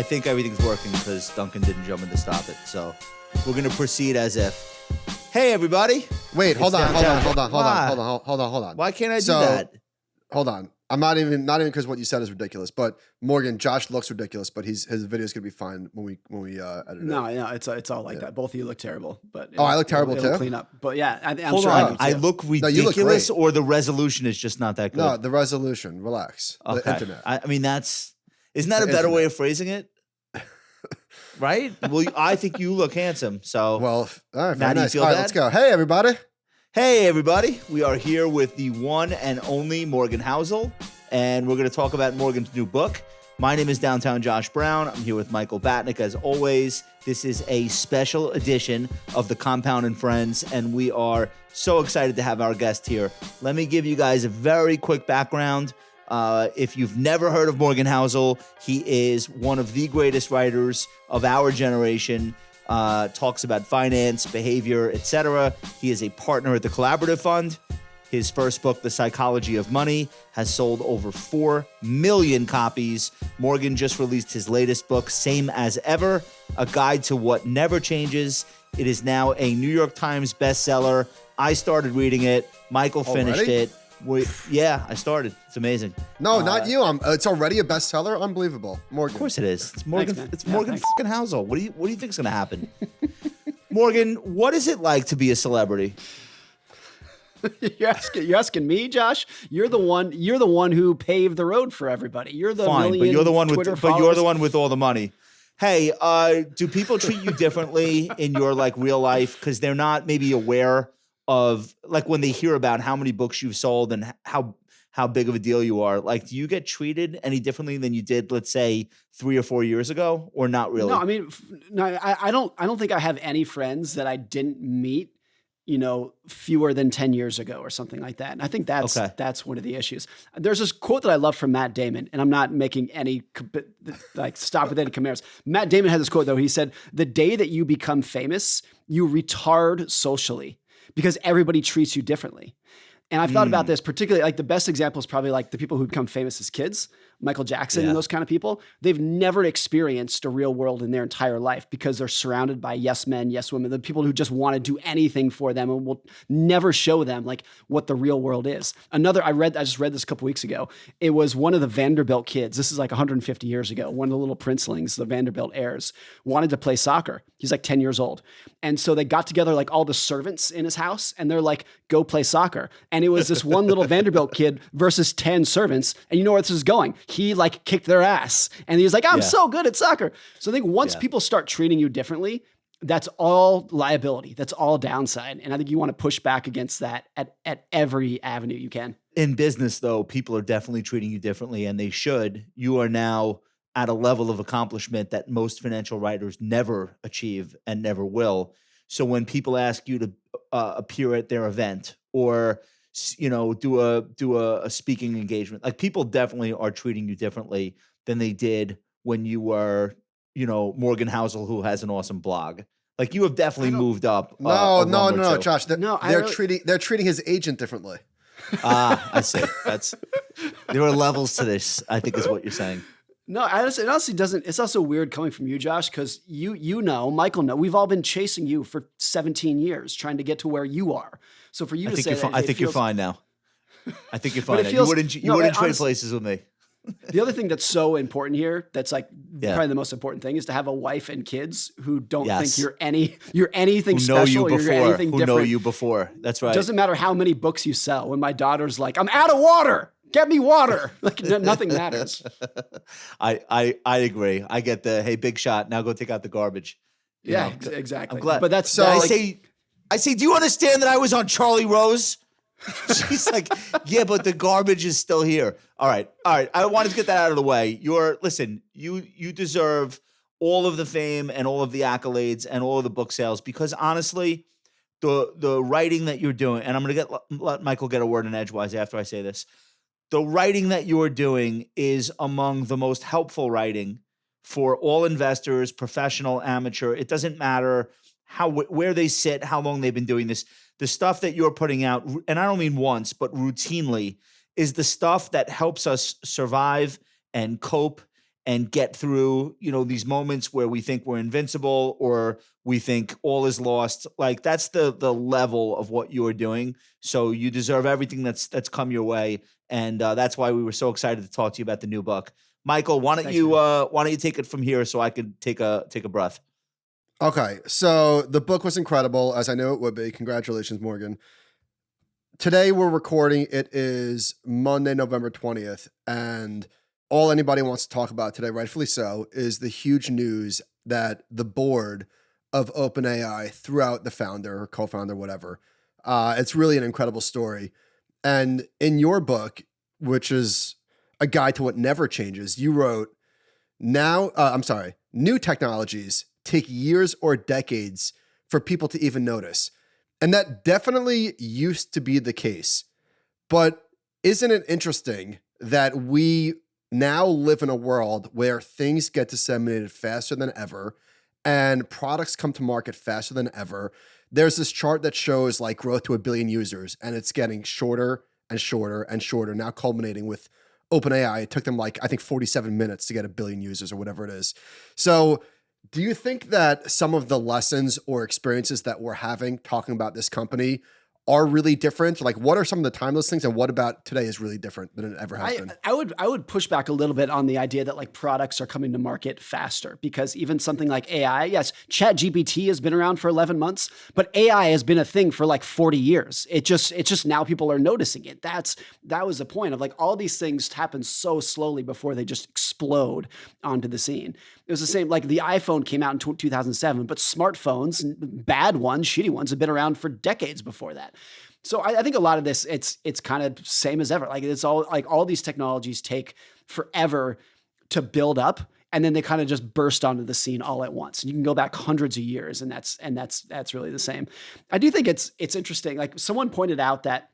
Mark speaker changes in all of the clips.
Speaker 1: think everything's working because Duncan didn't jump in to stop it. So we're going to proceed as if, hey, everybody.
Speaker 2: Wait, hold on.
Speaker 1: Why can't I do that?
Speaker 2: Hold on. I'm not even because what you said is ridiculous. But Morgan, Josh looks ridiculous, but his video is gonna be fine when we edit it.
Speaker 3: No, it's all like that. Both of you look terrible. But
Speaker 2: I look terrible
Speaker 3: it'll
Speaker 2: too.
Speaker 3: Clean up. But yeah, I'm
Speaker 1: Hold
Speaker 3: sure
Speaker 1: on.
Speaker 3: I
Speaker 1: I
Speaker 3: do too.
Speaker 1: look
Speaker 2: No, you look
Speaker 1: ridiculous,
Speaker 2: great.
Speaker 1: or the resolution is just not that good.
Speaker 2: No, the resolution. Relax.
Speaker 1: Okay.
Speaker 2: The internet.
Speaker 1: I mean, isn't that a better way of phrasing it? Right? Well, I think you look handsome. So,
Speaker 2: Well, all right,
Speaker 1: now
Speaker 2: very
Speaker 1: do you
Speaker 2: nice.
Speaker 1: feel
Speaker 2: All right,
Speaker 1: bad?
Speaker 2: let's go. Hey, everybody.
Speaker 1: Hey, everybody. We are here with the one and only Morgan Housel, and we're going to talk about Morgan's new book. My name is Downtown Josh Brown. I'm here with Michael Batnick, as always. This is a special edition of the Compound and Friends, and we are so excited to have our guest here. Let me give you guys a very quick background. If you've never heard of Morgan Housel, he is one of the greatest writers of our generation. Talks about finance, behavior, etc. He is a partner at the Collaborative Fund. His first book, The Psychology of Money, has sold over 4 million copies. Morgan just released his latest book, Same as Ever, a guide to what never changes. It is now a New York Times bestseller. I started reading it. Michael finished
Speaker 2: Already?
Speaker 1: it. I started. It's amazing.
Speaker 2: No, not you. It's already a bestseller. Unbelievable, Morgan.
Speaker 1: Of course it is. It's Morgan.
Speaker 3: Thanks, man.
Speaker 1: It's
Speaker 3: Yeah,
Speaker 1: Morgan
Speaker 3: thanks.
Speaker 1: fucking Housel. What do you think's gonna happen? Morgan, what is it like to be a celebrity?
Speaker 3: You're asking me, Josh. You're the one who paved the road for everybody. You're the
Speaker 1: Fine, but
Speaker 3: million
Speaker 1: you're the one
Speaker 3: Twitter
Speaker 1: with but you're the
Speaker 3: followers.
Speaker 1: one with all the money. Hey, do people treat you differently in your real life because they're not maybe aware of when they hear about how many books you've sold and how big of a deal you are? Do you get treated any differently than you did, let's say, 3 or 4 years ago, or not really?
Speaker 3: No, I mean, I don't think I have any friends that I didn't meet, fewer than 10 years ago or something like that. And I think that's one of the issues. There's this quote that I love from Matt Damon, and I'm not making any stop with any compares. Matt Damon had this quote though. He said, "The day that you become famous, you retard socially because everybody treats you differently." And I've thought about this, particularly the best example is probably the people who become famous as kids, Michael Jackson and those kind of people. They've never experienced a real world in their entire life because they're surrounded by yes men, yes women, the people who just want to do anything for them and will never show them what the real world is. I just read this a couple weeks ago. It was one of the Vanderbilt kids. This is 150 years ago. One of the little princelings, the Vanderbilt heirs, wanted to play soccer. He's 10 years old. And so they got together all the servants in his house and they're go play soccer. And it was this one little Vanderbilt kid versus 10 servants. And you know where this is going. He kicked their ass. And he was I'm so good at soccer. So I think once people start treating you differently, that's all liability. That's all downside. And I think you want to push back against that at every avenue you can.
Speaker 1: In business, though, people are definitely treating you differently, and they should. You are now at a level of accomplishment that most financial writers never achieve and never will. So when people ask you to appear at their event or do a speaking engagement, people definitely are treating you differently than they did when you were Morgan Housel, who has an awesome blog. You have definitely moved up.
Speaker 2: No, Josh. They're
Speaker 3: really-
Speaker 2: treating his agent differently.
Speaker 1: I see. There are levels to this, I think, is what you're saying.
Speaker 3: No, it honestly doesn't. It's also weird coming from you, Josh, because Michael we've all been chasing you for 17 years, trying to get to where you are. So for you to say that,
Speaker 1: I think you're fine now. I think you're fine.
Speaker 3: But it
Speaker 1: Now.
Speaker 3: feels-
Speaker 1: You wouldn't trade
Speaker 3: honestly-
Speaker 1: places with me.
Speaker 3: The other thing that's so important here, that's probably the most important thing, is to have a wife and kids who don't think you're anything
Speaker 1: Who know
Speaker 3: special
Speaker 1: you
Speaker 3: or you're
Speaker 1: before?
Speaker 3: anything
Speaker 1: Who
Speaker 3: different.
Speaker 1: know you before? That's right.
Speaker 3: Doesn't matter how many books you sell. When my daughter's I'm out of water. Get me water. Nothing matters.
Speaker 1: I agree. I get the hey, big shot. Now go take out the garbage.
Speaker 3: Exactly.
Speaker 1: I'm glad.
Speaker 3: But that's
Speaker 1: So I say, do you understand that I was on Charlie Rose? She's yeah, but the garbage is still here. All right. I wanted to get that out of the way. You deserve all of the fame and all of the accolades and all of the book sales because honestly, the writing that you're doing, and I'm going to let Michael get a word in edgewise after I say this. The writing that you're doing is among the most helpful writing for all investors, professional, amateur. It doesn't matter where they sit, how long they've been doing this. The stuff that you're putting out, and I don't mean once, but routinely, is the stuff that helps us survive and cope and get through, these moments where we think we're invincible or we think all is lost. Like that's the level of what you're doing. So you deserve everything that's come your way. And that's why we were so excited to talk to you about the new book. Michael, why don't you take it from here so I could take a breath?
Speaker 2: Okay. So the book was incredible, as I know it would be. Congratulations, Morgan. Today we're recording. It is Monday, November 20th. And all anybody wants to talk about today, rightfully so, is the huge news that the board of OpenAI threw out the founder or co-founder, whatever. It's really an incredible story. And in your book, which is a guide to what never changes, you wrote, new technologies take years or decades for people to even notice. And that definitely used to be the case. But isn't it interesting that we now live in a world where things get disseminated faster than ever and products come to market faster than ever? There's this chart that shows like growth to 1 billion users, and it's getting shorter and shorter and shorter, now culminating with OpenAI. It took them like, I think 47 minutes to get 1 billion users or whatever it is. So do you think that some of the lessons or experiences that we're having talking about this company are really different? Like, what are some of the timeless things, and what about today is really different than it ever has been?
Speaker 3: I would push back a little bit on the idea that like products are coming to market faster, because even something like AI, yes, ChatGPT has been around for 11 months, but AI has been a thing for like 40 years. It's just now people are noticing it. That was the point of like all these things happen so slowly before they just explode onto the scene. It was the same, like the iPhone came out in 2007, but smartphones, bad ones, shitty ones, have been around for decades before that. So I think a lot of this, it's kind of same as ever. Like it's all like all these technologies take forever to build up, and then they kind of just burst onto the scene all at once. And you can go back hundreds of years, and that's really the same. I do think it's interesting. Like someone pointed out that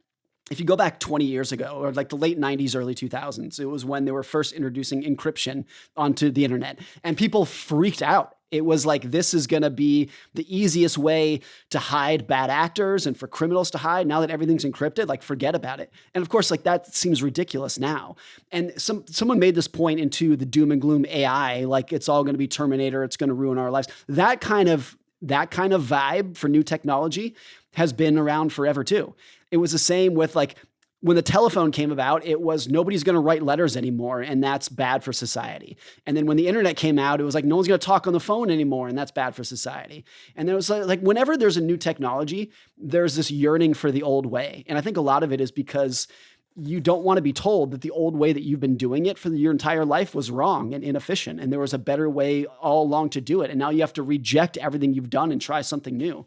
Speaker 3: if you go back 20 years ago, or like the late 90s, early 2000s, it was when they were first introducing encryption onto the internet, and people freaked out. It was like, this is going to be the easiest way to hide bad actors and for criminals to hide. Now that everything's encrypted, like forget about it. And of course, like that seems ridiculous now. And someone made this point into the doom and gloom AI, like it's all going to be Terminator. It's going to ruin our lives. That kind of vibe for new technology has been around forever too. It was the same with like, when the telephone came about, it was nobody's going to write letters anymore, and that's bad for society. And then when the internet came out, it was like no one's going to talk on the phone anymore, and that's bad for society. And there was like whenever there's a new technology, there's this yearning for the old way. And I think a lot of it is because you don't want to be told that the old way that you've been doing it for your entire life was wrong and inefficient, and there was a better way all along to do it. And now you have to reject everything you've done and try something new.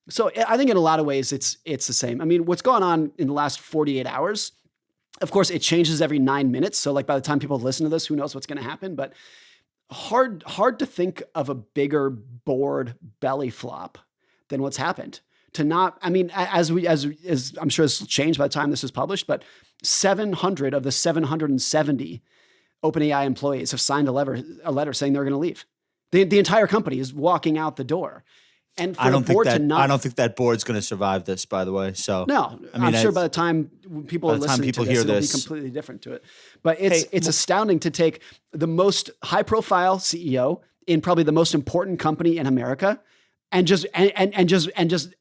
Speaker 3: So I think in a lot of ways, it's the same. I mean, what's gone on in the last 48 hours, of course, it changes every 9 minutes. So like by the time people listen to this, who knows what's going to happen, but hard to think of a bigger board belly flop than what's happened. To not, I mean, as I'm sure this will change by the time this is published, but 700 of the 770 OpenAI employees have signed a letter saying they're going to leave. The entire company is walking out the door. And for I don't
Speaker 1: think that board's going to survive this, by the way. So
Speaker 3: no, I'm sure by the time people are listening to this, it'll be completely different to it. But it's astounding to take the most high-profile CEO in probably the most important company in America and just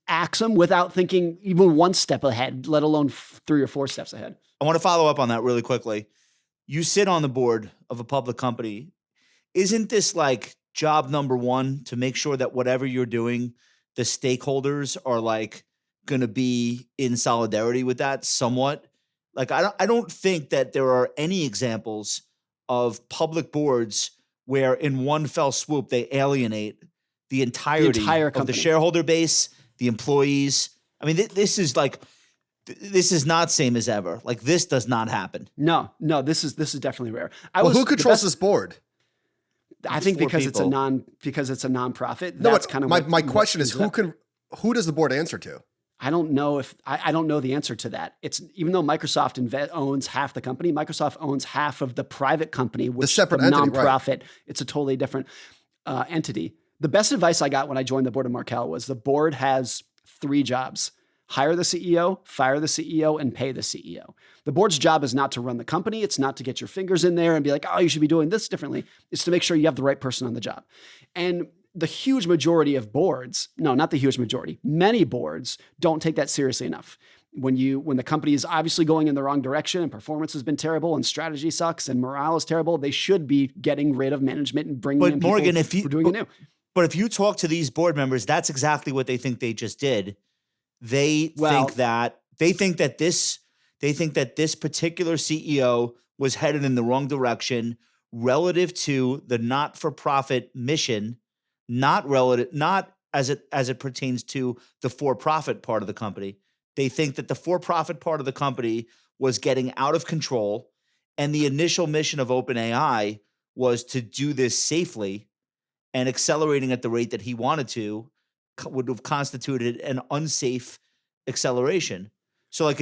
Speaker 3: axe them without thinking even one step ahead, let alone 3 or 4 steps ahead.
Speaker 1: I want to follow up on that really quickly. You sit on the board of a public company. Isn't this like job number one to make sure that whatever you're doing, the stakeholders are like going to be in solidarity with that somewhat? Like, I don't think that there are any examples of public boards where in one fell swoop, they alienate the entirety of the shareholder base, the employees. I mean, this is not same as ever. Like this does not happen.
Speaker 3: No, this is definitely rare.
Speaker 2: Who controls this board?
Speaker 3: I think because it's a nonprofit.
Speaker 2: No, that's kind of my question is who does the board answer to?
Speaker 3: I don't know I don't know the answer to that. It's even though Microsoft owns half the company, Microsoft owns half of the private company, which is a separate nonprofit. Right. It's a totally different entity. The best advice I got when I joined the board of Markel was the board has 3 jobs: hire the CEO, fire the CEO, and pay the CEO. The board's job is not to run the company. It's not to get your fingers in there and be like, oh, you should be doing this differently. It's to make sure you have the right person on the job. And the huge majority of boards, no, not the huge majority, many boards don't take that seriously enough. When the company is obviously going in the wrong direction and performance has been terrible and strategy sucks and morale is terrible, they should be getting rid of management and bringing in people
Speaker 1: Morgan,
Speaker 3: who are doing it new.
Speaker 1: But if you talk to these board members, that's exactly what they think they just did. They think that this particular CEO was headed in the wrong direction relative to the not-for-profit mission, not as it pertains to the for-profit part of the company. They think that the for-profit part of the company was getting out of control, and the initial mission of OpenAI was to do this safely, and accelerating at the rate that he wanted to would have constituted an unsafe acceleration. So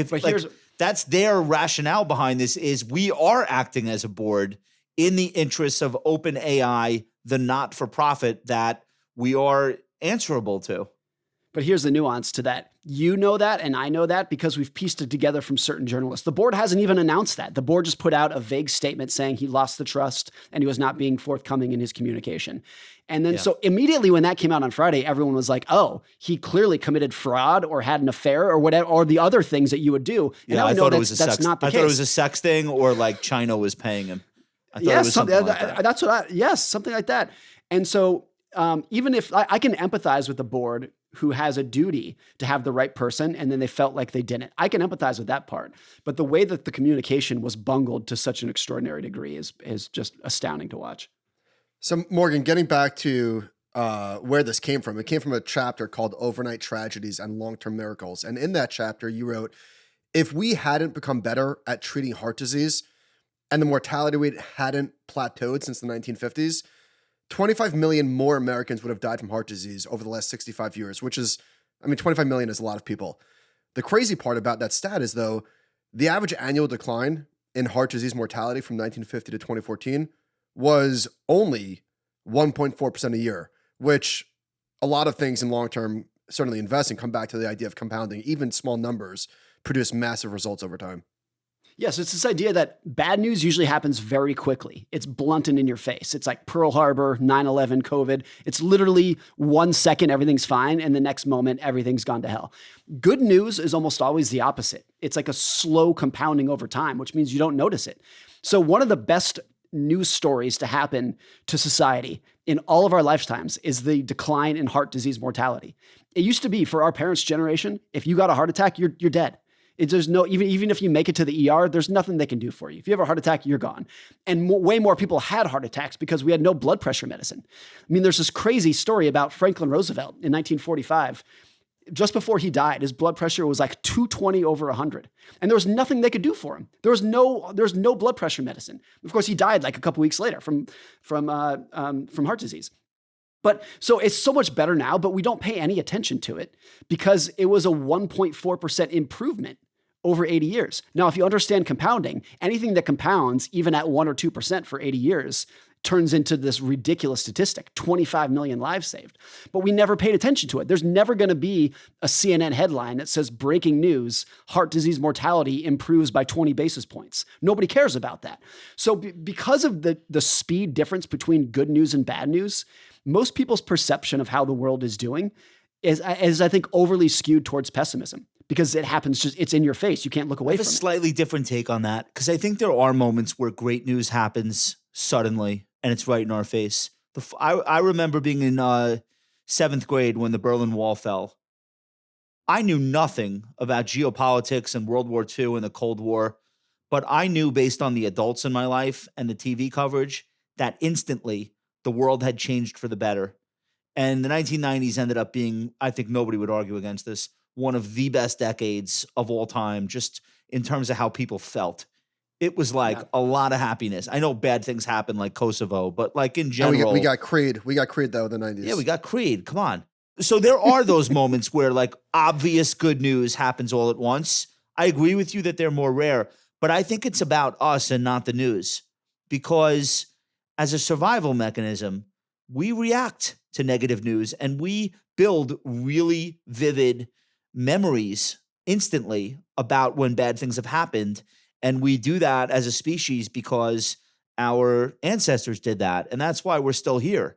Speaker 1: that's their rationale behind this is we are acting as a board in the interests of OpenAI, the not-for-profit that we are answerable to.
Speaker 3: But here's the nuance to that. You know that, and I know that because we've pieced it together from certain journalists. The board hasn't even announced that. The board just put out a vague statement saying he lost the trust and he was not being forthcoming in his communication. And then so immediately when that came out on Friday, everyone was like, oh, he clearly committed fraud or had an affair or whatever, or the other things that you would do. And
Speaker 1: yeah, I thought it was
Speaker 3: that's not the case.
Speaker 1: I thought it was a sex thing or like China was paying him. I thought it was something like that.
Speaker 3: Yes, something like that. And so even if I can empathize with the board who has a duty to have the right person, and then they felt like they didn't. I can empathize with that part. But the way that the communication was bungled to such an extraordinary degree is just astounding to watch.
Speaker 2: So Morgan, getting back to where this came from, it came from a chapter called Overnight Tragedies and Long-Term Miracles. And in that chapter, you wrote, if we hadn't become better at treating heart disease and the mortality rate hadn't plateaued since the 1950s, 25 million more Americans would have died from heart disease over the last 65 years, which is, 25 million is a lot of people. The crazy part about that stat is, though, the average annual decline in heart disease mortality from 1950 to 2014 was only 1.4% a year, which a lot of things in long-term, certainly investing, come back to the idea of compounding. Even small numbers produce massive results over time.
Speaker 3: Yes, it's this idea that bad news usually happens very quickly. It's blunt and in your face. It's like Pearl Harbor, 9/11, COVID. It's literally 1 second, everything's fine, and the next moment, everything's gone to hell. Good news is almost always the opposite. It's like a slow compounding over time, which means you don't notice it. So one of the best news stories to happen to society in all of our lifetimes is the decline in heart disease mortality. It used to be, for our parents' generation, if you got a heart attack, you're dead. There's no, even if you make it to the ER, there's nothing they can do for you. If you have a heart attack, you're gone. And way more people had heart attacks because we had no blood pressure medicine. There's this crazy story about Franklin Roosevelt in 1945. Just before he died, his blood pressure was like 220 over 100. And there was nothing they could do for him. There was no blood pressure medicine. Of course, he died like a couple weeks later from heart disease. But so it's so much better now, but we don't pay any attention to it because it was a 1.4% improvement over 80 years. Now, if you understand compounding, anything that compounds even at 1 or 2% for 80 years turns into this ridiculous statistic, 25 million lives saved. But we never paid attention to it. There's never going to be a CNN headline that says breaking news, heart disease mortality improves by 20 basis points. Nobody cares about that. So because of the speed difference between good news and bad news, most people's perception of how the world is doing is I think, overly skewed towards pessimism. Because it happens, it's in your face. You can't look away from it.
Speaker 1: I have a slightly different take on that because I think there are moments where great news happens suddenly and it's right in our face. I remember being in 7th grade when the Berlin Wall fell. I knew nothing about geopolitics and World War II and the Cold War, but I knew based on the adults in my life and the TV coverage that instantly the world had changed for the better. And the 1990s ended up being, I think nobody would argue against this, one of the best decades of all time, just in terms of how people felt. It was like a lot of happiness. I know bad things happen like Kosovo, but like in general.
Speaker 2: We got Creed. We got Creed though in the 90s.
Speaker 1: Yeah, we got Creed. Come on. So there are those moments where like obvious good news happens all at once. I agree with you that they're more rare, but I think it's about us and not the news. Because as a survival mechanism, we react to negative news and we build really vivid memories instantly about when bad things have happened. And we do that as a species because our ancestors did that. And that's why we're still here.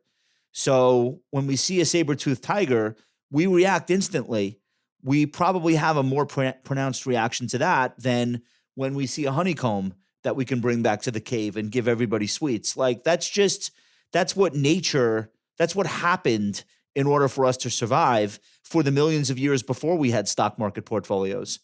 Speaker 1: So when we see a saber-toothed tiger, we react instantly. We probably have a more pronounced reaction to that than when we see a honeycomb that we can bring back to the cave and give everybody sweets. Like that's what nature, that's what happened in order for us to survive for the millions of years before we had stock market portfolios.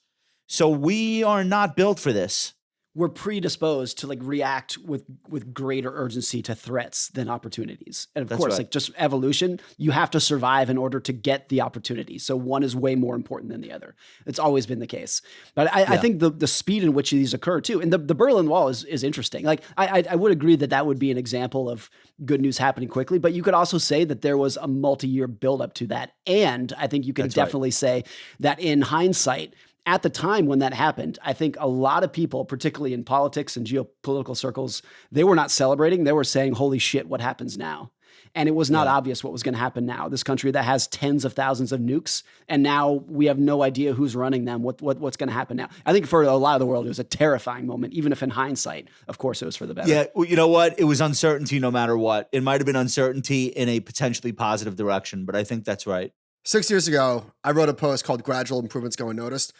Speaker 1: So we are not built for this.
Speaker 3: We're predisposed to like react with greater urgency to threats than opportunities. And of course, like just evolution, you have to survive in order to get the opportunity. So one is way more important than the other. It's always been the case. But I think the speed in which these occur too, and the Berlin Wall is interesting. Like I would agree that would be an example of good news happening quickly, but you could also say that there was a multi-year buildup to that. And I think you can definitely say that in hindsight, at the time when that happened, I think a lot of people, particularly in politics and geopolitical circles, they were not celebrating. They were saying, holy shit, what happens now? And it was not obvious what was going to happen now. This country that has tens of thousands of nukes, and now we have no idea who's running them, what's going to happen now. I think for a lot of the world, it was a terrifying moment, even if in hindsight, of course, it was for the better.
Speaker 1: Yeah, well, you know what? It was uncertainty no matter what. It might have been uncertainty in a potentially positive direction, but I think that's right.
Speaker 2: 6 years ago, I wrote a post called Gradual Improvements Go Unnoticed.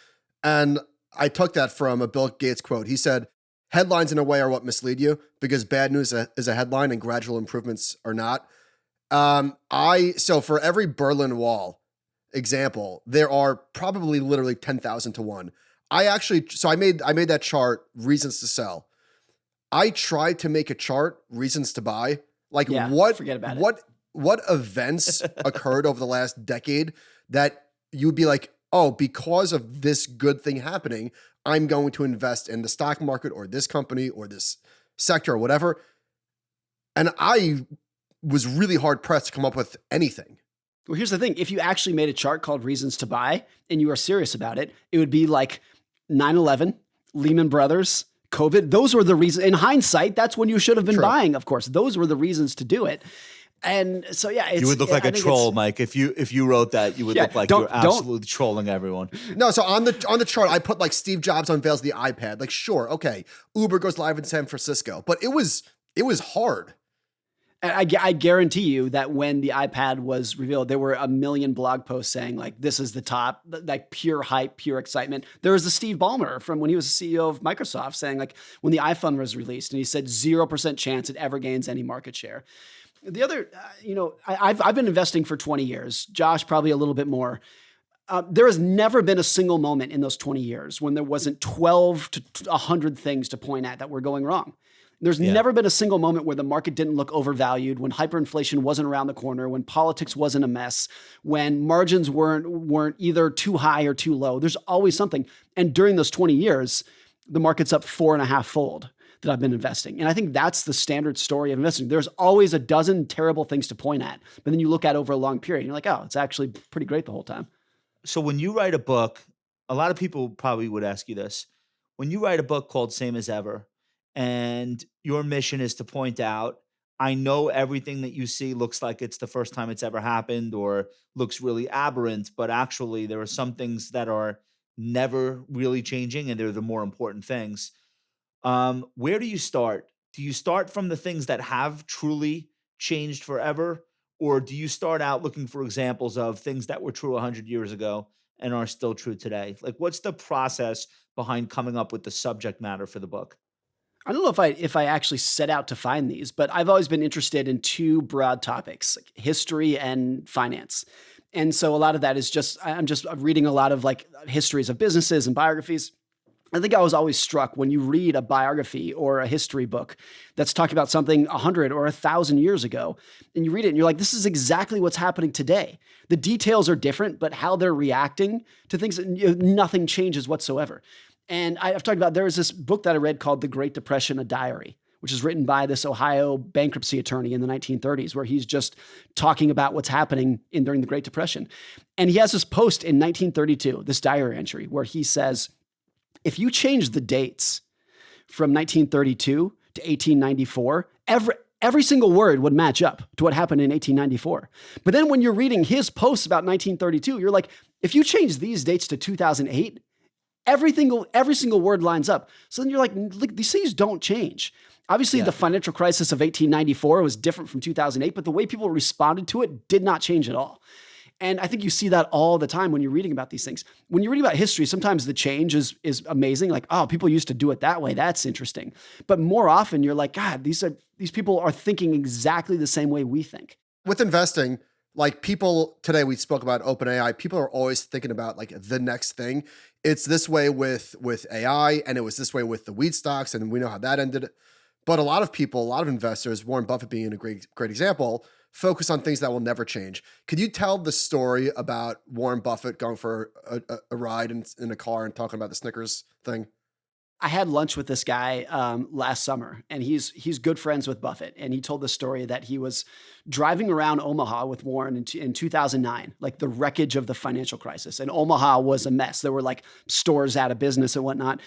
Speaker 2: And I took that from a Bill Gates quote. He said, headlines in a way are what mislead you because bad news is a headline and gradual improvements are not. So for every Berlin Wall example, there are probably literally 10,000 to 1. I made that chart, reasons to sell. I tried to make a chart, reasons to buy. Like
Speaker 3: forget about
Speaker 2: what events occurred over the last decade that you would be like, oh, because of this good thing happening, I'm going to invest in the stock market or this company or this sector or whatever. And I was really hard pressed to come up with anything.
Speaker 3: Well, here's the thing. If you actually made a chart called Reasons to Buy and you are serious about it, it would be like 9/11, Lehman Brothers, COVID. Those were the reasons. In hindsight, that's when you should have been buying, of course. Those were the reasons to do it. And so, you
Speaker 1: would look like a troll, Mike. If you wrote that, you would look like you're absolutely trolling everyone.
Speaker 2: No, so on the chart, I put like Steve Jobs unveils the iPad. Like, sure, okay, Uber goes live in San Francisco, but it was hard.
Speaker 3: And I guarantee you that when the iPad was revealed, there were a million blog posts saying like, this is the top, like pure hype, pure excitement. There was the Steve Ballmer from when he was the CEO of Microsoft saying like when the iPhone was released and he said 0% chance it ever gains any market share. The other, I've been investing for 20 years. Josh, probably a little bit more. There has never been a single moment in those 20 years when there wasn't 12 to 100 things to point at that were going wrong. There's never been a single moment where the market didn't look overvalued, when hyperinflation wasn't around the corner, when politics wasn't a mess, when margins weren't either too high or too low. There's always something. And during those 20 years, the market's up 4.5-fold. That I've been investing. And I think that's the standard story of investing. There's always a dozen terrible things to point at, but then you look at over a long period and you're like, oh, it's actually pretty great the whole time.
Speaker 1: So when you write a book, a lot of people probably would ask you this. When you write a book called Same as Ever, and your mission is to point out, I know everything that you see looks like it's the first time it's ever happened or looks really aberrant, but actually there are some things that are never really changing and they're the more important things. Where do you start? Do you start from the things that have truly changed forever? Or do you start out looking for examples of things that were true 100 years ago and are still true today? Like, what's the process behind coming up with the subject matter for the book?
Speaker 3: I don't know if I actually set out to find these, but I've always been interested in two broad topics, like history and finance. And so a lot of that is I'm reading a lot of like histories of businesses and biographies. I think I was always struck when you read a biography or a history book that's talking about something 100 or 1,000 years ago, and you read it and you're like, this is exactly what's happening today. The details are different, but how they're reacting to things, nothing changes whatsoever. And I've talked about, there was this book that I read called The Great Depression, A Diary, which is written by this Ohio bankruptcy attorney in the 1930s, where he's just talking about what's happening during the Great Depression. And he has this post in 1932, this diary entry, where he says, if you change the dates from 1932 to 1894, every single word would match up to what happened in 1894. But then when you're reading his posts about 1932, you're like, if you change these dates to 2008, every single word lines up. So then you're like, look, these things don't change. Obviously, the financial crisis of 1894 was different from 2008, but the way people responded to it did not change at all. And I think you see that all the time when you're reading about these things. When you're reading about history, sometimes the change is amazing. Like, oh, people used to do it that way. That's interesting. But more often you're like, God, these people are thinking exactly the same way we think.
Speaker 2: With investing, like people today, we spoke about OpenAI. People are always thinking about like the next thing. It's this way with AI, and it was this way with the weed stocks, and we know how that ended. But a lot of people, a lot of investors, Warren Buffett being a great example, focus on things that will never change. Could you tell the story about Warren Buffett going for a ride in a car and talking about the Snickers thing?
Speaker 3: I had lunch with this guy last summer, and he's good friends with Buffett. And he told the story that he was driving around Omaha with Warren in 2009, like the wreckage of the financial crisis. And Omaha was a mess. There were like stores out of business and whatnot.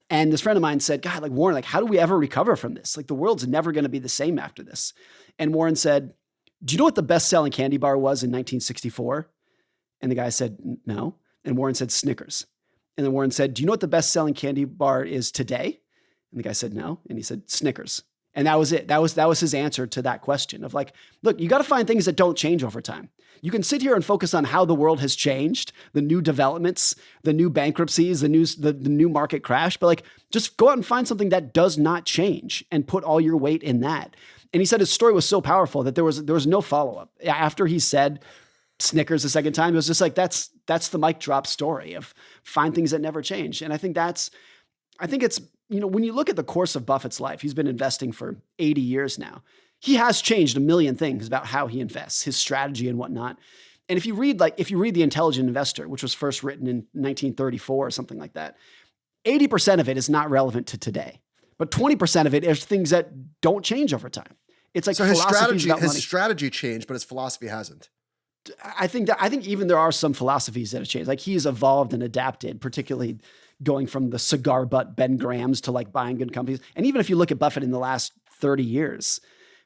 Speaker 3: And this friend of mine said, God, like Warren, like how do we ever recover from this? Like the world's never going to be the same after this. And Warren said, do you know what the best-selling candy bar was in 1964? And the guy said, no. And Warren said, Snickers. And then Warren said, do you know what the best-selling candy bar is today? And the guy said, no. And he said, Snickers. And that was it. That was his answer to that question of like, look, you got to find things that don't change over time. You can sit here and focus on how the world has changed, the new developments, the new bankruptcies, the new market crash, but like just go out and find something that does not change and put all your weight in that. And he said his story was so powerful that there was no follow-up. After he said Snickers the second time, it was just like, that's the mic drop story of find things that never change. And I think it's, when you look at the course of Buffett's life, he's been investing for 80 years now. He has changed a million things about how he invests, his strategy and whatnot. And if you read The Intelligent Investor, which was first written in 1934 or something like that, 80% of it is not relevant to today. But 20% of it is things that don't change over time. It's like
Speaker 2: so his strategy changed, but his philosophy hasn't.
Speaker 3: I think even there are some philosophies that have changed. Like he's evolved and adapted, particularly going from the cigar butt Ben Grahams to like buying good companies. And even if you look at Buffett in the last 30 years,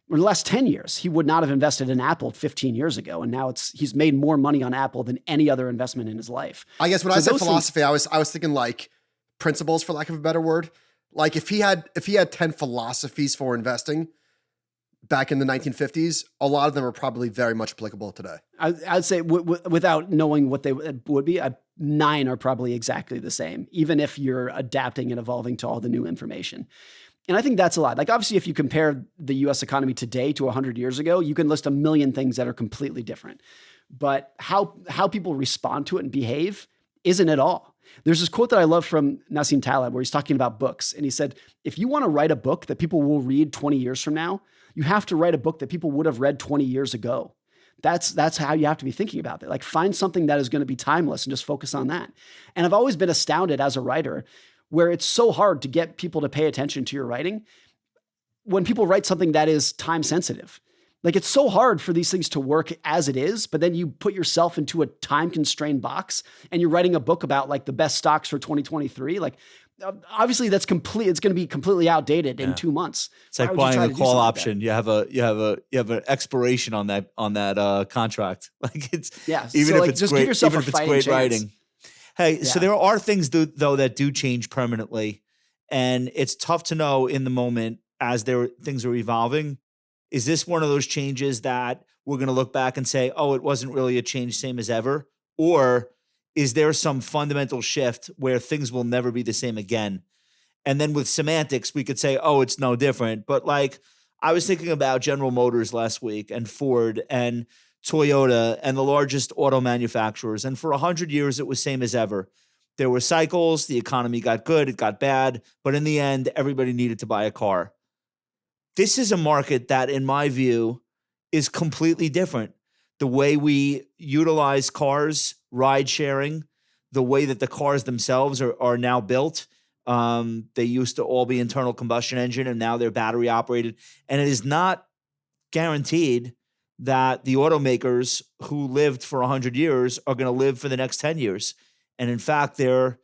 Speaker 3: or the last 10 years, he would not have invested in Apple 15 years ago. And now he's made more money on Apple than any other investment in his life.
Speaker 2: I guess when I said philosophy, I was thinking like principles, for lack of a better word. Like if he had 10 philosophies for investing back in the 1950s, a lot of them are probably very much applicable today.
Speaker 3: I'd say without knowing what they would be, 9 are probably exactly the same, even if you're adapting and evolving to all the new information. And I think that's a lot. Like obviously, if you compare the US economy today to 100 years ago, you can list a million things that are completely different. But how people respond to it and behave isn't at all. There's this quote that I love from Nassim Taleb where he's talking about books. And he said, if you want to write a book that people will read 20 years from now, you have to write a book that people would have read 20 years ago. That's how you have to be thinking about it. Like find something that is going to be timeless and just focus on that. And I've always been astounded as a writer where it's so hard to get people to pay attention to your writing when people write something that is time sensitive. Like it's so hard for these things to work as it is, but then you put yourself into a time constrained box and you're writing a book about like the best stocks for 2023. Like obviously that's complete. It's going to be completely outdated in 2 months.
Speaker 1: It's like buying a call option. You have an expiration on that contract. Like it's even if it's great, even if it's great writing. Hey, so there are things though that do change permanently, and it's tough to know in the moment as things are evolving. Is this one of those changes that we're going to look back and say, oh, it wasn't really a change, same as ever? Or is there some fundamental shift where things will never be the same again? And then with semantics, we could say, oh, it's no different. But like I was thinking about General Motors last week and Ford and Toyota and the largest auto manufacturers. And for 100 years, it was same as ever. There were cycles. The economy got good. It got bad. But in the end, everybody needed to buy a car. This is a market that, in my view, is completely different. The way we utilize cars, ride sharing, the way that the cars themselves are now built. They used to all be internal combustion engine, and now they're battery operated. And it is not guaranteed that the automakers who lived for 100 years are going to live for the next 10 years. And in fact, their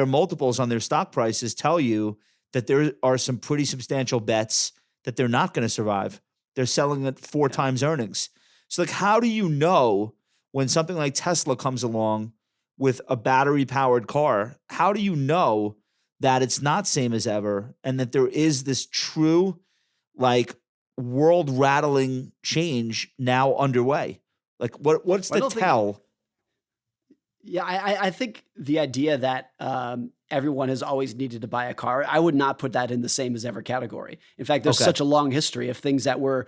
Speaker 1: multiples on their stock prices tell you that there are some pretty substantial bets that they're not going to survive. They're selling at 4 times earnings. So like, how do you know when something like Tesla comes along with a battery powered car, how do you know that it's not same as ever and that there is this true like world rattling change now underway? Like what's the tell?
Speaker 3: Yeah, I think the idea that everyone has always needed to buy a car, I would not put that in the same as ever category. In fact, there's such a long history of things that were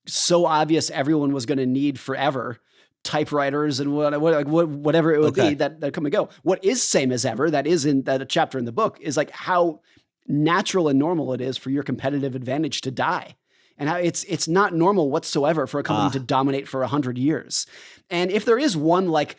Speaker 3: so obvious everyone was going to need forever, typewriters and whatever it would be that come and go. What is same as ever, that is in that chapter in the book, is like how natural and normal it is for your competitive advantage to die. And how it's not normal whatsoever for a company to dominate for 100 years. And if there is one like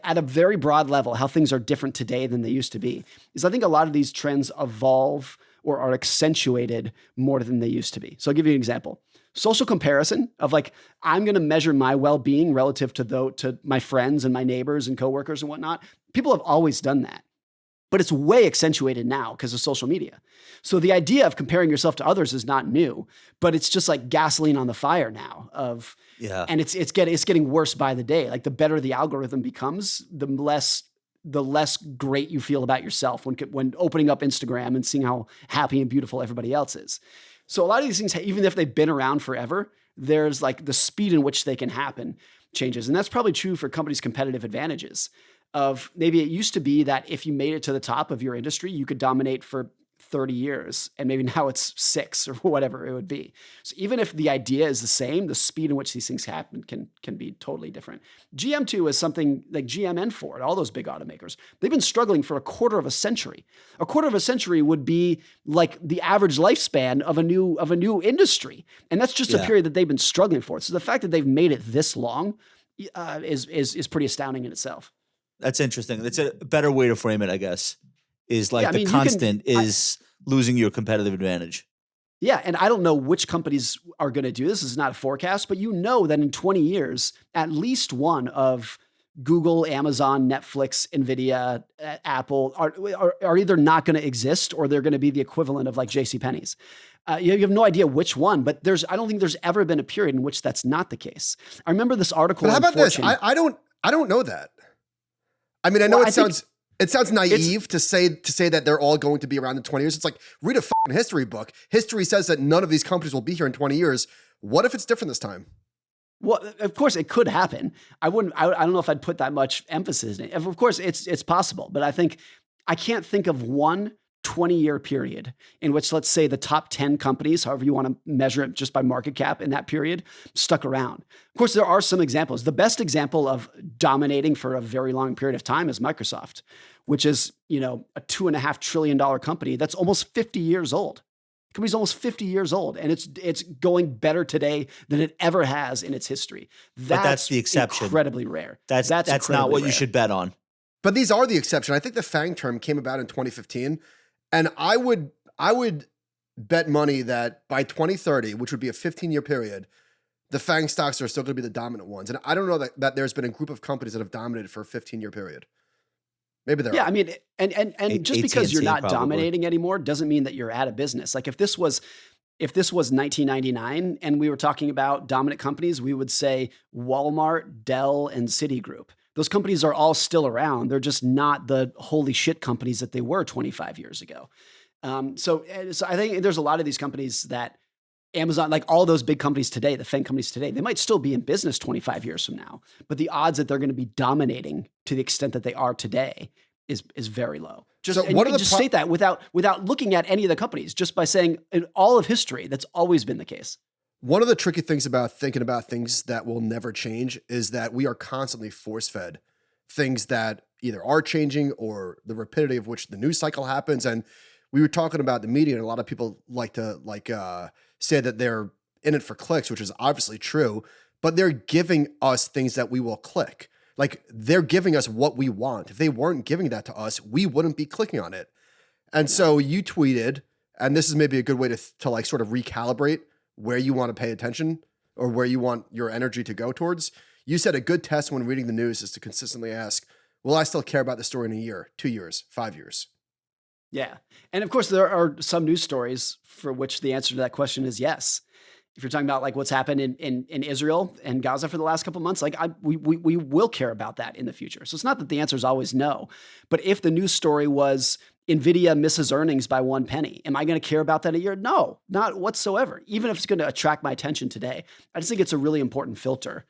Speaker 3: at a very broad level, how things are different today than they used to be, is I think a lot of these trends evolve or are accentuated more than they used to be. So I'll give you an example. Social comparison of like, I'm going to measure my well-being relative to my friends and my neighbors and coworkers and whatnot. People have always done that, but it's way accentuated now because of social media. So the idea of comparing yourself to others is not new, but it's just like gasoline on the fire now and it's getting worse by the day. Like the better the algorithm becomes, the less great you feel about yourself when opening up Instagram and seeing how happy and beautiful everybody else is. So a lot of these things, even if they've been around forever, there's like the speed in which they can happen changes. And that's probably true for companies' competitive advantages of maybe it used to be that if you made it to the top of your industry, you could dominate for 30 years and maybe now it's 6 or whatever it would be. So even if the idea is the same, the speed in which these things happen can be totally different. GM2 is something like GM and Ford, all those big automakers, they've been struggling for a quarter of a century. A quarter of a century would be like the average lifespan of a new industry. And that's just a period that they've been struggling for. So the fact that they've made it this long is pretty astounding in itself.
Speaker 1: That's interesting. That's a better way to frame it, I guess. Is like the constant is losing your competitive advantage.
Speaker 3: Yeah. And I don't know which companies are going to do this. This is not a forecast, but you know that in 20 years, at least one of Google, Amazon, Netflix, NVIDIA, Apple are either not going to exist or they're going to be the equivalent of like JCPenney's. You have no idea which one, but I don't think there's ever been a period in which that's not the case. I remember this article.
Speaker 2: But how about Fortune. This? I don't know that. I mean, I know it sounds naive to say that they're all going to be around in 20 years. It's like, read a fucking history book. History says that none of these companies will be here in 20 years. What if it's different this time?
Speaker 3: Well, of course it could happen. I don't know if I'd put that much emphasis in it. Of course it's possible, but I can't think of one 20-year period in which, let's say, the top 10 companies, however you want to measure it just by market cap in that period, stuck around. Of course, there are some examples. The best example of dominating for a very long period of time is Microsoft, which is, a $2.5 trillion company that's almost 50 years old. The company's almost 50 years old, and it's going better today than it ever has in its history.
Speaker 1: But that's the exception.
Speaker 3: Incredibly rare.
Speaker 1: That's not what you should bet on.
Speaker 2: But these are the exception. I think the FANG term came about in 2015. And I would bet money that by 2030, which would be a 15-year period, the FANG stocks are still going to be the dominant ones. And I don't know that there's been a group of companies that have dominated for a 15-year period. Maybe there are.
Speaker 3: Yeah, I mean, and just because you're not dominating anymore doesn't mean that you're out of business. Like if this was 1999 and we were talking about dominant companies, we would say Walmart, Dell, and Citigroup. Those companies are all still around. They're just not the holy shit companies that they were 25 years ago. So I think there's a lot of these companies that Amazon, like all those big companies today, the FANG companies today, they might still be in business 25 years from now, but the odds that they're going to be dominating to the extent that they are today is very low. State that without looking at any of the companies, just by saying in all of history, that's always been the case.
Speaker 2: One of the tricky things about thinking about things that will never change is that we are constantly force-fed things that either are changing or the rapidity of which the news cycle happens. And we were talking about the media, and a lot of people like to say that they're in it for clicks, which is obviously true, but they're giving us things that we will click. Like they're giving us what we want. If they weren't giving that to us, we wouldn't be clicking on it. And so you tweeted, and this is maybe a good way to like sort of recalibrate where you want to pay attention or where you want your energy to go towards. You said a good test when reading the news is to consistently ask, will I still care about the story in a year, 2 years, 5 years?
Speaker 3: Yeah. And of course, there are some news stories for which the answer to that question is yes. if you're talking about like what's happened in Israel and Gaza for the last couple of months, like we will care about that in the future. So it's not that the answer is always no, but if the news story was NVIDIA misses earnings by 1 penny, am I going to care about that a year? No, not whatsoever. Even if it's going to attract my attention today, I just think it's a really important filter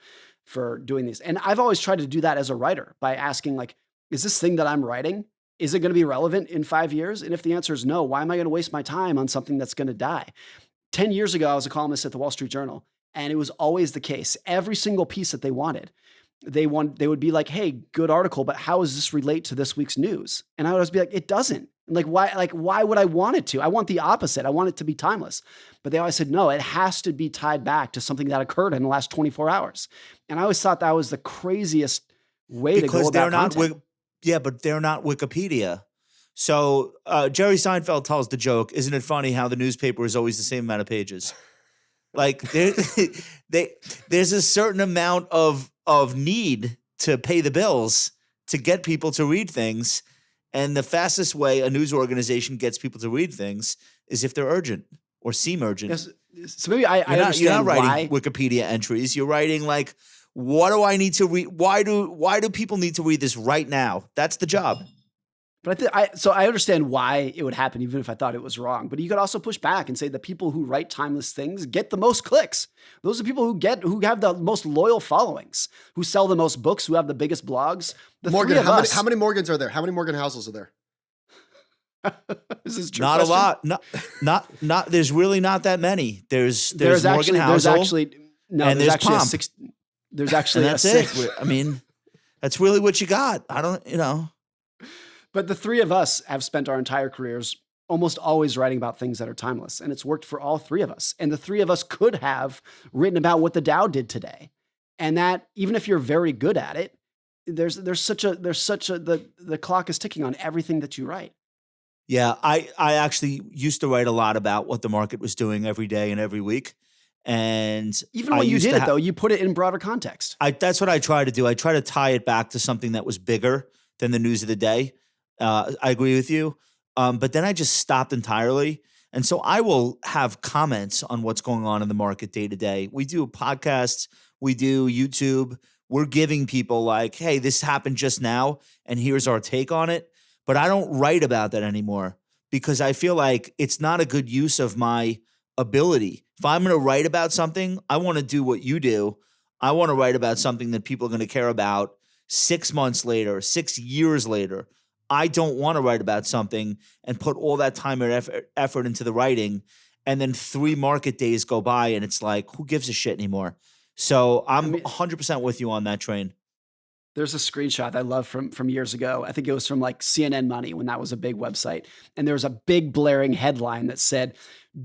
Speaker 3: for doing these. And I've always tried to do that as a writer by asking like, is this thing that I'm writing, is it going to be relevant in 5 years? And if the answer is no, why am I going to waste my time on something that's going to die? 10 years ago, I was a columnist at the Wall Street Journal, and it was always the case. Every single piece that they wanted, they would be like, hey, good article, but how does this relate to this week's news? And I would always be like, it doesn't. And why would I want it to? I want the opposite. I want it to be timeless. But they always said, no, it has to be tied back to something that occurred in the last 24 hours. And I always thought that was the craziest way to go about content.
Speaker 1: Yeah, but they're not Wikipedia. So Jerry Seinfeld tells the joke, isn't it funny how the newspaper is always the same amount of pages? Like there's a certain amount of need to pay the bills to get people to read things. And the fastest way a news organization gets people to read things is if they're urgent or seem urgent.
Speaker 3: Yes, so maybe I understand
Speaker 1: you're not writing
Speaker 3: why.
Speaker 1: Wikipedia entries. You're writing like, what do I need to read? Why do people need to read this right now? That's the job.
Speaker 3: But I understand why it would happen, even if I thought it was wrong. But you could also push back and say the people who write timeless things get the most clicks. Those are people who have the most loyal followings, who sell the most books, who have the biggest blogs.
Speaker 2: Morgan, how many Morgans are there? How many Morgan Housels are there?
Speaker 3: Is this true?
Speaker 1: Not
Speaker 3: question?
Speaker 1: a lot. Not. There's really not that many. There's Morgan Housel. There's Pomp.
Speaker 3: There's actually
Speaker 1: and that's it. I mean, that's really what you got.
Speaker 3: But the three of us have spent our entire careers almost always writing about things that are timeless, and it's worked for all three of us. And the three of us could have written about what the Dow did today, and that even if you're very good at it, the clock is ticking on everything that you write.
Speaker 1: Yeah, I actually used to write a lot about what the market was doing every day and every week. And
Speaker 3: even when you did it, though, you put it in broader context.
Speaker 1: That's what I try to do. I try to tie it back to something that was bigger than the news of the day. I agree with you. But then I just stopped entirely. And so I will have comments on what's going on in the market day to day. We do podcasts. We do YouTube. We're giving people like, hey, this happened just now, and here's our take on it. But I don't write about that anymore because I feel like it's not a good use of my ability. If I'm going to write about something, I want to do what you do. I want to write about something that people are going to care about 6 months later, 6 years later. I don't want to write about something and put all that time and effort into the writing, and then 3 market days go by and it's like, who gives a shit anymore? So I'm 100% with you on that train.
Speaker 3: There's a screenshot I love from years ago. I think it was from like CNN Money when that was a big website. And there was a big blaring headline that said,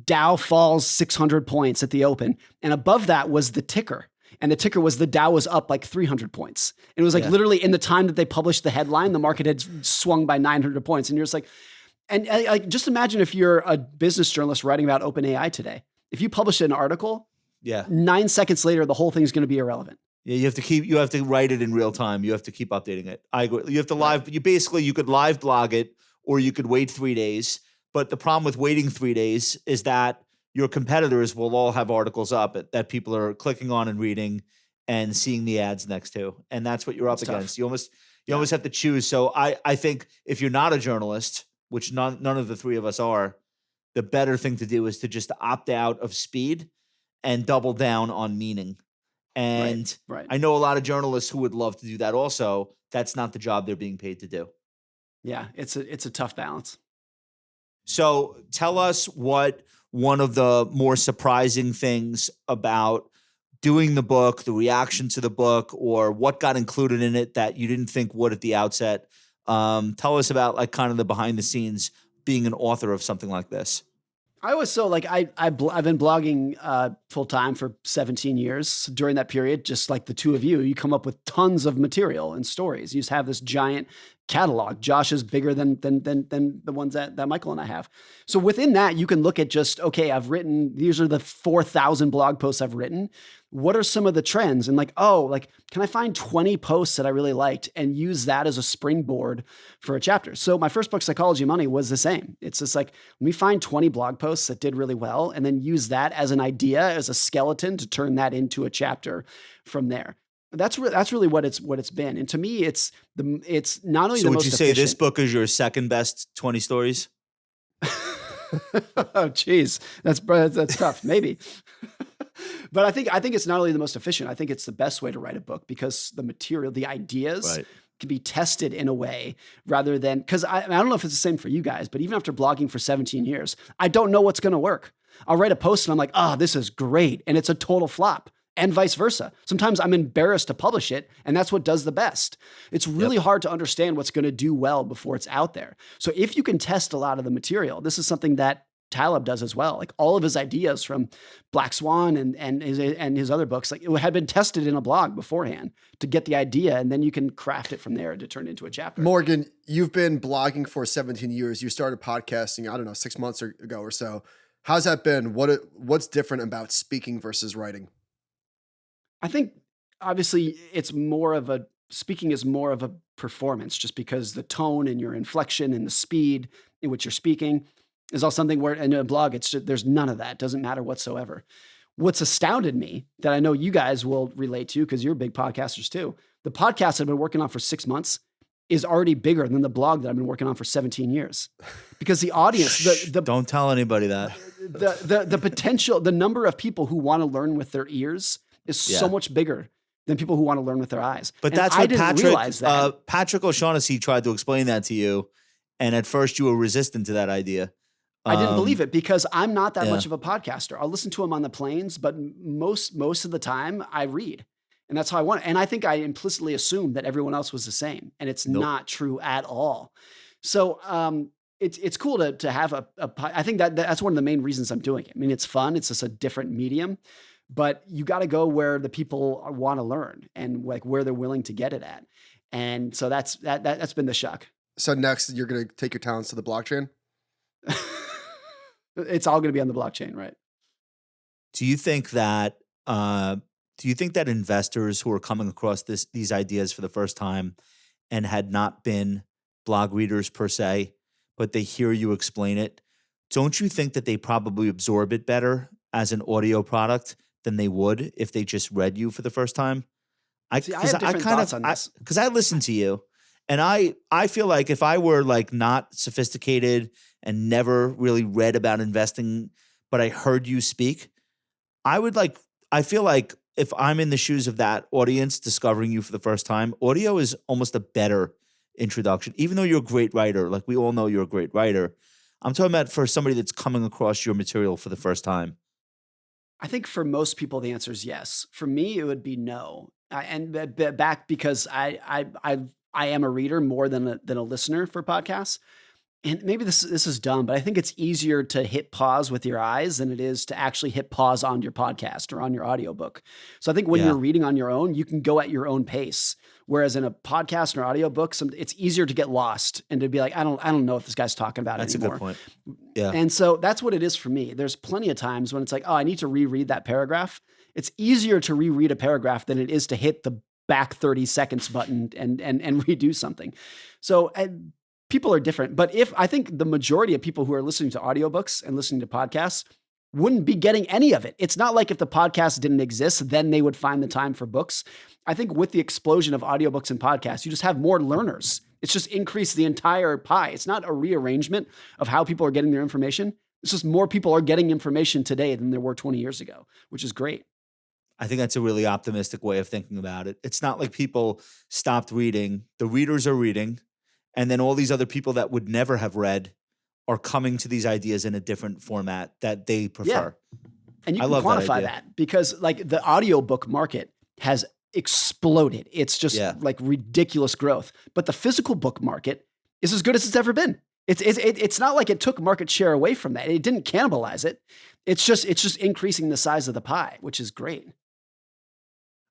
Speaker 3: Dow falls 600 points at the open. And above that was the ticker. And the ticker was the Dow was up like 300 points. And it was like literally in the time that they published the headline, the market had swung by 900 points. And you're just like, and like, just imagine if you're a business journalist writing about OpenAI today. If you publish an article, 9 seconds later, the whole thing's going to be irrelevant.
Speaker 1: Yeah, you have to write it in real time. You have to keep updating it. I agree. You have to you could live blog it, or you could wait 3 days. But the problem with waiting 3 days is that your competitors will all have articles up that people are clicking on and reading and seeing the ads next to. And that's what you're up against. You almost have to choose. So I think if you're not a journalist, which none of the three of us are, the better thing to do is to just opt out of speed and double down on meaning. And
Speaker 3: right.
Speaker 1: I know a lot of journalists who would love to do that also. That's not the job they're being paid to do.
Speaker 3: Yeah, it's a tough balance.
Speaker 1: So tell us what one of the more surprising things about doing the book, the reaction to the book, or what got included in it that you didn't think would at the outset. Tell us about like kind of the behind the scenes being an author of something like this.
Speaker 3: I've been blogging full time for 17 years. During that period, just like the two of you, you come up with tons of material and stories. You just have this giant catalog. Josh is bigger than the ones that Michael and I have. So within that, you can look at just, okay, these are the 4,000 blog posts I've written. What are some of the trends? And can I find 20 posts that I really liked and use that as a springboard for a chapter? So my first book, Psychology of Money, was the same. It's just like, let me find 20 blog posts that did really well and then use that as an idea, as a skeleton to turn that into a chapter from there. That's really what it's been. And to me, it's not only the most efficient. So
Speaker 1: would you say this book is your second best 20 stories?
Speaker 3: Oh, geez. That's tough. Maybe. But I think it's not only the most efficient, I think it's the best way to write a book because the material, the ideas can be tested in a way rather than, because I don't know if it's the same for you guys, but even after blogging for 17 years, I don't know what's going to work. I'll write a post and I'm like, this is great. And it's a total flop. And vice versa. Sometimes I'm embarrassed to publish it, and that's what does the best. It's really hard to understand what's going to do well before it's out there. So if you can test a lot of the material, this is something that Taleb does as well. Like all of his ideas from Black Swan and his other books, like it had been tested in a blog beforehand to get the idea, and then you can craft it from there to turn it into a chapter.
Speaker 2: Morgan, you've been blogging for 17 years. You started podcasting, 6 months ago or so. How's that been? What's different about speaking versus writing?
Speaker 3: I think obviously speaking is more of a performance just because the tone and your inflection and the speed in which you're speaking is all something where in a blog, there's none of that. It doesn't matter whatsoever. What's astounded me that I know you guys will relate to because you're big podcasters too. The podcast I've been working on for 6 months is already bigger than the blog that I've been working on for 17 years because the audience,
Speaker 1: don't tell anybody that
Speaker 3: the potential, the number of people who want to learn with their ears is so much bigger than people who want to learn with their eyes.
Speaker 1: But that's what Patrick O'Shaughnessy tried to explain that to you. And at first you were resistant to that idea.
Speaker 3: I didn't believe it because I'm not that much of a podcaster. I'll listen to them on the planes, but most of the time I read. And that's how I want it. And I think I implicitly assumed that everyone else was the same. And it's not true at all. So it's cool to have I think that's one of the main reasons I'm doing it. I mean, it's fun. It's just a different medium. But you got to go where the people want to learn and like where they're willing to get it at. And so that's been the shock.
Speaker 2: So next you're going to take your talents to the blockchain?
Speaker 3: It's all going to be on the blockchain, right?
Speaker 1: Do you think that investors who are coming across these ideas for the first time and had not been blog readers per se, but they hear you explain it, don't you think that they probably absorb it better as an audio product than they would if they just read you for the first time?
Speaker 3: I have different thoughts on this.
Speaker 1: Because I listen to you, and I feel like if I were like not sophisticated and never really read about investing, but I heard you speak, I feel like if I'm in the shoes of that audience discovering you for the first time, audio is almost a better introduction. Even though you're a great writer, like we all know you're a great writer, I'm talking about for somebody that's coming across your material for the first time.
Speaker 3: I think for most people, the answer is yes. For me, it would be no. And back because I am a reader more than a listener for podcasts. And maybe this is dumb, but I think it's easier to hit pause with your eyes than it is to actually hit pause on your podcast or on your audiobook. So I think when you're reading on your own, you can go at your own pace. Whereas in a podcast or audiobook, it's easier to get lost and to be like, I don't know what this guy's talking about anymore.
Speaker 1: That's a good point. Yeah.
Speaker 3: And so that's what it is for me. There's plenty of times when it's like, I need to reread that paragraph. It's easier to reread a paragraph than it is to hit the back 30 seconds button and redo something. So people are different. But I think the majority of people who are listening to audiobooks and listening to podcasts wouldn't be getting any of it. It's not like if the podcast didn't exist, then they would find the time for books. I think with the explosion of audiobooks and podcasts, you just have more learners. It's just increased the entire pie. It's not a rearrangement of how people are getting their information. It's just more people are getting information today than there were 20 years ago, which is great.
Speaker 1: I think that's a really optimistic way of thinking about it. It's not like people stopped reading. The readers are reading. And then all these other people that would never have read are coming to these ideas in a different format that they prefer.
Speaker 3: Yeah. And you can quantify that because like the audiobook market has exploded. It's just like ridiculous growth. But the physical book market is as good as it's ever been. It's not like it took market share away from that. It didn't cannibalize it. It's just increasing the size of the pie, which is great.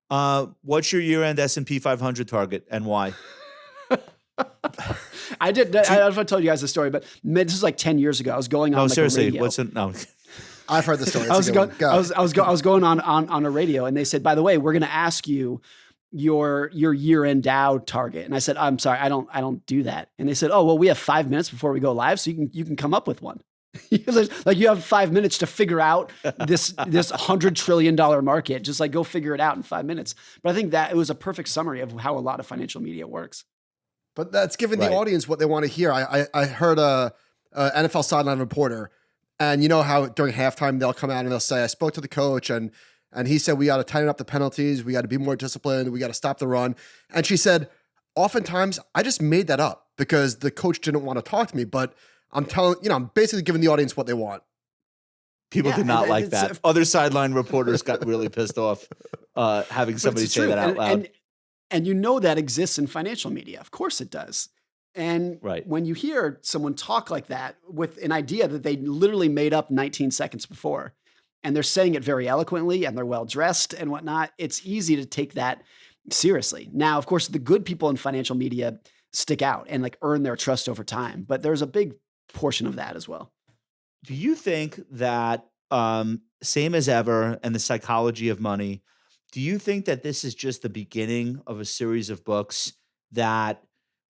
Speaker 1: What's your year-end S&P 500 target and why?
Speaker 3: I did. I don't know if I told you guys the story, but this is like 10 years ago. I was going on.
Speaker 1: No, seriously.
Speaker 3: Radio.
Speaker 1: No.
Speaker 2: I've heard the story.
Speaker 3: I was going on a radio, and they said, by the way, we're going to ask you your year-end Dow target. And I said, I'm sorry, I don't do that. And they said, oh, well, we have 5 minutes before we go live, so you can come up with one. Like you have 5 minutes to figure out this $100 trillion market. Just like go figure it out in 5 minutes. But I think that it was a perfect summary of how a lot of financial media works.
Speaker 2: But that's giving the audience what they want to hear. I heard a NFL sideline reporter, and you know how during halftime they'll come out and they'll say, I spoke to the coach and he said, we got to tighten up the penalties. We got to be more disciplined. We got to stop the run. And she said, oftentimes I just made that up because the coach didn't want to talk to me, but I'm basically giving the audience what they want.
Speaker 1: People did not like that. Other sideline reporters got really pissed off having somebody say that out loud.
Speaker 3: And you know that exists in financial media. Of course it does. And when you hear someone talk like that with an idea that they literally made up 19 seconds before, and they're saying it very eloquently and they're well-dressed and whatnot, it's easy to take that seriously. Now, of course, the good people in financial media stick out and like earn their trust over time, but there's a big portion of that as well.
Speaker 1: Do you think that Same as Ever and The Psychology of Money, do you think that this is just the beginning of a series of books that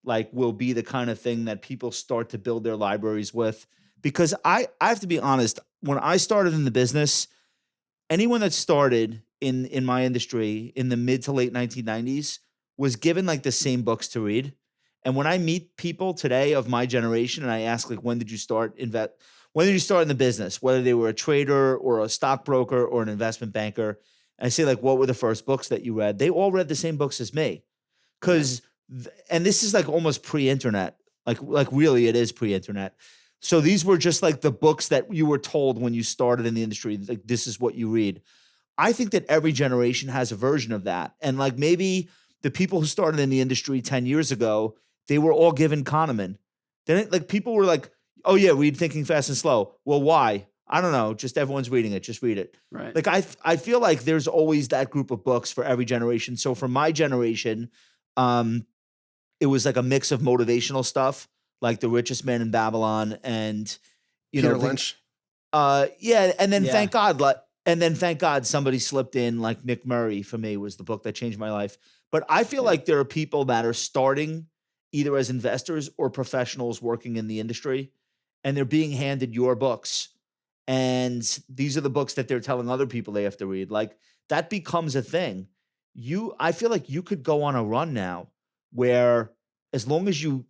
Speaker 1: like will be the kind of thing that people start to build their libraries with? Because I have to be honest, when I started in the business, anyone that started in my industry in the mid to late 1990s was given like the same books to read. And when I meet people today of my generation and I ask like, when did you start in the business, whether they were a trader or a stockbroker or an investment banker, and I say like, what were the first books that you read? They all read the same books as me. And this is like almost pre-internet, like really it is pre-internet. So these were just like the books that you were told when you started in the industry, like this is what you read. I think that every generation has a version of that. And like maybe the people who started in the industry 10 years ago, they were all given Kahneman. Then like people were like, oh yeah, read Thinking Fast and Slow. Well, why? I don't know. Just everyone's reading it. Just read it.
Speaker 3: Right.
Speaker 1: Like I feel like there's always that group of books for every generation. So for my generation, it was like a mix of motivational stuff, like The Richest Man in Babylon and
Speaker 2: Peter Lynch.
Speaker 1: And then thank God somebody slipped in like Nick Murray for me was the book that changed my life. But I feel like there are people that are starting either as investors or professionals working in the industry, and they're being handed your books. And these are the books that they're telling other people they have to read. Like that becomes a thing. I feel like you could go on a run now where as long as you,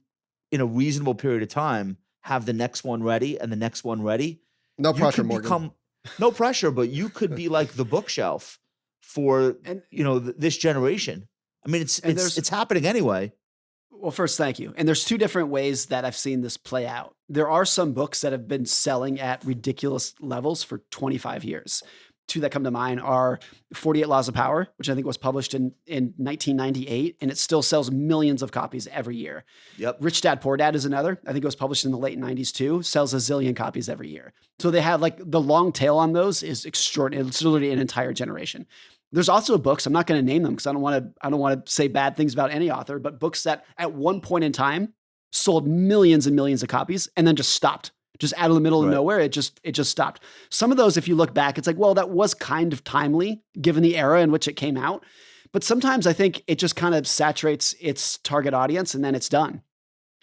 Speaker 1: in a reasonable period of time, have the next one ready and the next one ready.
Speaker 2: No pressure, Morgan.
Speaker 1: No pressure, but you could be like the bookshelf for, this generation. I mean, it's happening anyway.
Speaker 3: Well, first, thank you. And there's two different ways that I've seen this play out. There are some books that have been selling at ridiculous levels for 25 years. Two that come to mind are 48 Laws of Power, which I think was published in 1998, and it still sells millions of copies every year.
Speaker 1: Yep.
Speaker 3: Rich Dad, Poor Dad is another. I think it was published in the late 90s too, sells a zillion copies every year. So they have like the long tail on those is extraordinary. It's literally an entire generation. There's also books, I'm not going to name them because I don't want to say bad things about any author, but books that at one point in time sold millions and millions of copies and then just stopped. Just out of the middle of nowhere, it just stopped. Some of those, if you look back, it's like, well, that was kind of timely given the era in which it came out. But sometimes I think it just kind of saturates its target audience and then it's done.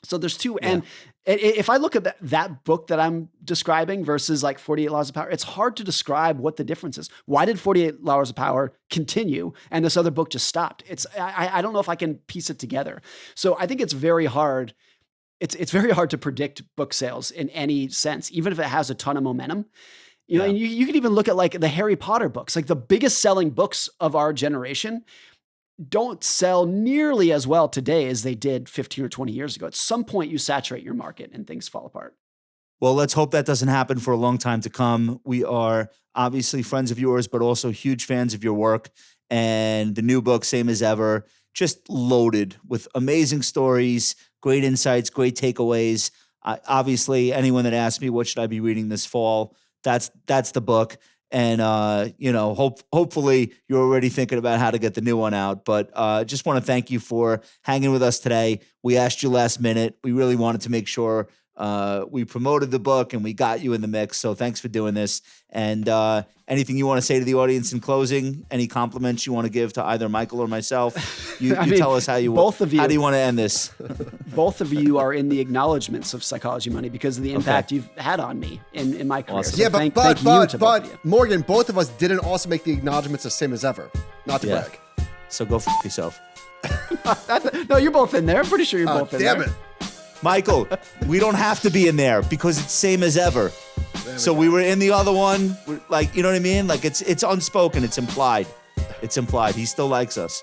Speaker 3: So there's two. Yeah. And if I look at that book that I'm describing versus like 48 Laws of Power, it's hard to describe what the difference is. Why did 48 Laws of Power continue and this other book just stopped? I don't know if I can piece it together. So I think it's very hard. It's very hard to predict book sales in any sense, even if it has a ton of momentum. And you can even look at like the Harry Potter books, like the biggest selling books of our generation don't sell nearly as well today as they did 15 or 20 years ago. At some point you saturate your market and things fall apart.
Speaker 1: Well, let's hope that doesn't happen for a long time to come. We are obviously friends of yours, but also huge fans of your work. And the new book, Same as Ever, just loaded with amazing stories, great insights, great takeaways. Obviously, anyone that asks me, what should I be reading this fall? That's the book. And, hopefully you're already thinking about how to get the new one out. But just want to thank you for hanging with us today. We asked you last minute. We really wanted to make sure we promoted the book and we got you in the mix. So thanks for doing this. And anything you want to say to the audience in closing? Any compliments you want to give to either Michael or myself? You tell us how you
Speaker 3: both of you.
Speaker 1: How do you want to end this?
Speaker 3: Both of you are in the acknowledgments of Psychology Money because of the impact you've had on me in my career.
Speaker 1: Awesome.
Speaker 3: So
Speaker 2: but Morgan, both of us didn't also make the acknowledgments the same as ever. Not to brag.
Speaker 1: So go yourself.
Speaker 3: No, you're both in there. I'm pretty sure you're both in there.
Speaker 2: Damn it.
Speaker 1: Michael, we don't have to be in there because it's same as ever. So we were in the other one, like, you know what I mean? Like it's unspoken, it's implied. It's implied. He still likes us.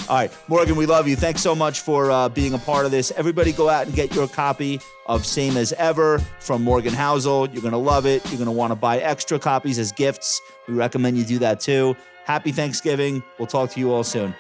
Speaker 1: All right, Morgan, we love you. Thanks so much for being a part of this. Everybody go out and get your copy of Same as Ever from Morgan Housel. You're going to love it. You're going to want to buy extra copies as gifts. We recommend you do that too. Happy Thanksgiving. We'll talk to you all soon.